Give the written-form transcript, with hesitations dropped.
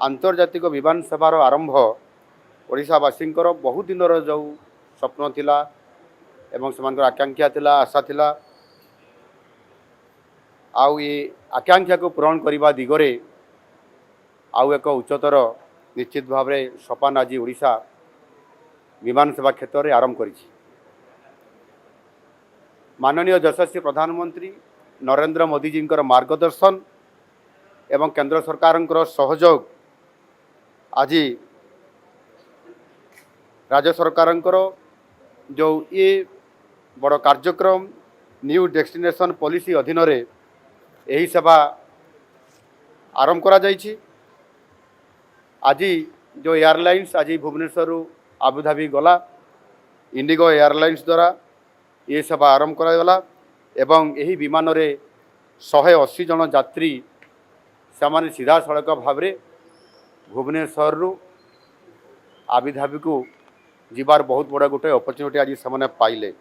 आंतर्जातिक विमान सेवार आरंभ ओडिशावासी बहुत दिन जो स्वप्न थिला एवं से आकांक्षा थिला आशा थिला आउ ये आकांक्षा को पूरण करने दिगरे आउ एक उच्चतर निश्चित भाव में सोपान आज ओडिशा विमान सेवा क्षेत्र में आरंभ करिछि। माननीय यशस्वी प्रधानमंत्री नरेंद्र मोदी जी मार्गदर्शन एवं केंद्र सरकार सहयोग आज राज्य सरकार जो ये बड़ कार्यक्रम न्यू डेस्टिनेशन पॉलिसी अधीन यही सेवा आरंभ करा जाइछि। आज जो एयरलाइंस आज भुवनेश्वर आबुधाबी गला इंडिगो एयरलाइंस द्वारा ये सेवा आरंभ करागला एवं यही विमान रे 180 जन यात्री से सीधा सड़क भाव में भुवनेश्वर रु आबुधाबी को जीवार बहुत बड़ा गोटे अपॉर्चुनिटी आज से पाइले।